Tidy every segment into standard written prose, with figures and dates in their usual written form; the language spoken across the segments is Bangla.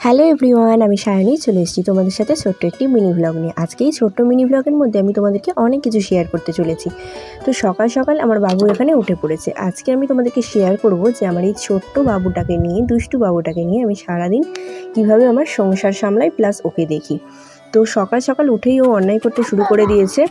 হ্যালো এভরিওয়ান, আমি সায়নী চলে এসেছি তোমাদের সাথে ছোট্ট একটি মিনি ব্লগ নিয়ে। আজকে এই ছোট্ট মিনি ব্লগের মধ্যে আমি তোমাদেরকে অনেক কিছু শেয়ার করতে চলেছি। তো সকাল সকাল আমার বাবু এখানে উঠে পড়েছে। আজকে আমি তোমাদেরকে শেয়ার করব যে আমার এই ছোট্ট বাবুটাকে নিয়ে, দুষ্টু বাবুটাকে নিয়ে আমি সারাদিন কীভাবে আমার সংসার সামলাই প্লাস ওকে দেখি। তো সকাল সকাল উঠেই ও অন্যায় করতে শুরু করে দিয়েছে।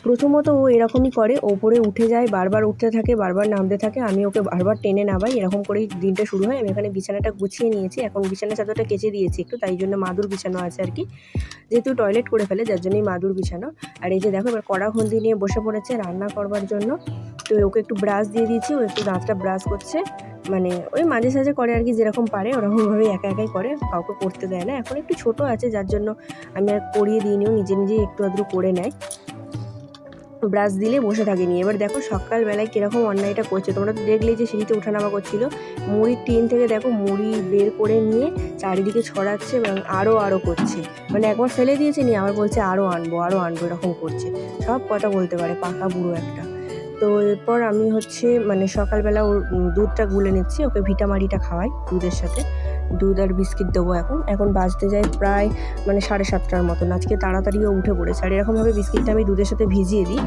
প্রথমত ও এরকমই করে, ওপরে উঠে যায়, বারবার উঠতে থাকে, বারবার নামতে থাকে, আমি ওকে বারবার টেনে নামাই, এরকম করেই দিনটা শুরু হয়। আমি এখানে বিছানাটা গুছিয়ে নিয়েছি, এখন বিছানা চাদরটা কেচে দিয়েছি একটু, তাই জন্য মাদুর বিছানো আছে আর কি, যেহেতু টয়লেট করে ফেলে যার জন্যই মাদুর বিছানো। আর এই যে দেখো এবার কড়া হলদি নিয়ে বসে পড়েছে রান্না করবার জন্য। তো ওকে একটু ব্রাশ দিয়ে দিয়েছি, ও একটু দাঁতটা ব্রাশ করছে, মানে ওই মাঝে সাঝে করে আর কি, যেরকম পারে ওরকমভাবেই একা একাই করে, কাউকে করতে দেয় না। এখন একটু ছোট আছে যার জন্য আমি আর করিয়ে দিইনিও, নিজে নিজেই একটু আধটু করে নেয়, ব্রাশ দিলে বসে থাকেনি। এবার দেখো সকালবেলায় কীরকম অন্যায়টা করছে, তোমরা তো দেখলেই যে সিঁড়িতে ওঠানামা করছিলো, মুড়ির টিন থেকে দেখো মুড়ি বের করে নিয়ে চারিদিকে ছড়াচ্ছে এবং আরও করছে, মানে একবার ফেলে দিয়েছে নিয়ে আবার বলছে আরও আনবো এরকম করছে, সব কথা বলতে পারে, পাকা বুড়ো একটা। তো এরপর আমি মানে সকালবেলা ওর দুধটা গুলে নিচ্ছি, ওকে ভিটামারিটা খাওয়াই দুধের সাথে, দুধ আর বিস্কিট দেবো। এখন বাজতে যায় প্রায় 7:30টার মতন। আজকে তাড়াতাড়িও উঠে পড়েছে, আর এরকমভাবে বিস্কিটটা আমি দুধের সাথে ভিজিয়ে দিই।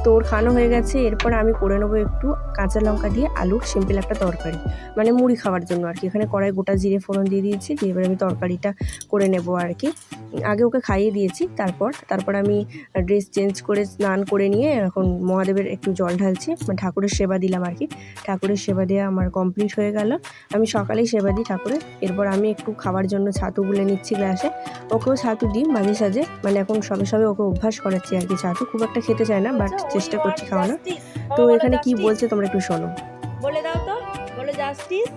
তো ওর খানো হয়ে গেছে। এরপর আমি করে নেবো একটু কাঁচা লঙ্কা দিয়ে আলুর সিম্পল একটা তরকারি, মানে মুড়ি খাওয়ার জন্য আর কি। এখানে কড়াই গোটা জিরে ফোড়ন দিয়ে দিয়েছি, দিয়ে এবার আমি তরকারিটা করে নেবো আর কি। আগে ওকে খাইয়ে দিয়েছি, তারপর আমি ড্রেস চেঞ্জ করে স্নান করে নিয়ে এখন মহাদেবের একটু জল ঢালছি, মানে ঠাকুরের সেবা দিলাম আর কি। ঠাকুরের সেবা দেওয়া আমার কমপ্লিট হয়ে গেল, আমি সকালেই সেবা দিই ঠাকুরের। এরপর আমি একটু খাবার জন্য ছাতু গুলে নিচ্ছি গ্লাসে, ওকেও ছাতু দিই মাঝে সাঝে, মানে এখন সবে ওকে অভ্যাস করাচ্ছি আর কি। ছাতু খুব একটা খেতে চায় না, বাট চেষ্টা করছি খাওয়ানো। তো এখানে কি বলছে তোমরা একটু শোনো। বলে দাও তো, বলে জাস্টিস।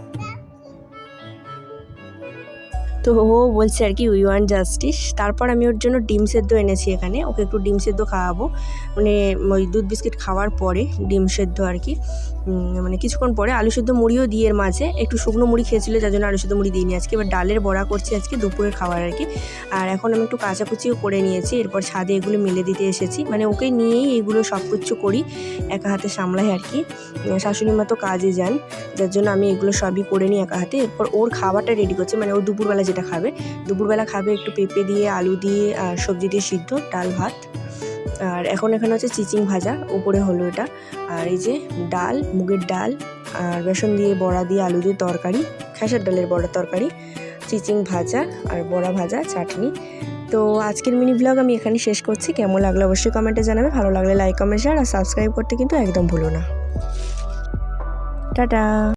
তো ও বলছে আর কি উই ওয়ান্ট জাস্টিস। তারপর আমি ওর জন্য ডিম সেদ্ধ এনেছি এখানে, ওকে একটু ডিম সেদ্ধ খাওয়াবো, মানে ওই দুধ বিস্কিট খাওয়ার পরে ডিম সেদ্ধ আর কি, মানে কিছুক্ষণ পরে। আলু সেদ্ধ মুড়িও দিয়ে এর মাঝে, একটু শুকনো মুড়ি খেয়েছিল যার জন্য আলু সেদ্ধ মুড়ি দিইনি আজকে। এবার ডালের বড়া করছি আজকে দুপুরের খাবার আর কি। আর এখন আমি একটু কাচাকুচিও করে নিয়েছি, এরপর ছাদে এগুলো মেলে দিতে এসেছি, মানে ওকে নিয়েই এইগুলো সব কিছু করি, একা হাতে সামলাই আর কি। শাশুড়ি মা তো কাজে যান, যার জন্য আমি এগুলো সবই করে নিই একা হাতে। এরপর ওর খাবারটা রেডি করছি, মানে ও দুপুরবেলা যেটা খাবে, দুপুরবেলা খাবে একটু পেঁপে দিয়ে, আলু দিয়ে আর সবজি দিয়ে সিদ্ধ, ডাল ভাত। আর এখানে হচ্ছে চিচিং ভাজা, উপরে হলো এটা। আর এই যে ডাল, মুগের ডাল আর বেসন দিয়ে বড়া দিয়ে আলু দিয়ে তরকারি, খেসার ডালের বড়া তরকারি, চিচিং ভাজা আর বড়া ভাজা, চাটনি। তো আজকের মিনি ব্লগ আমি এখানে শেষ করছি। কেমন লাগলো অবশ্যই কমেন্টে জানাবে, ভালো লাগলে লাইক কমেন্ট শেয়ার আর সাবস্ক্রাইব করতে কিন্তু একদম ভুলো না। টাটা।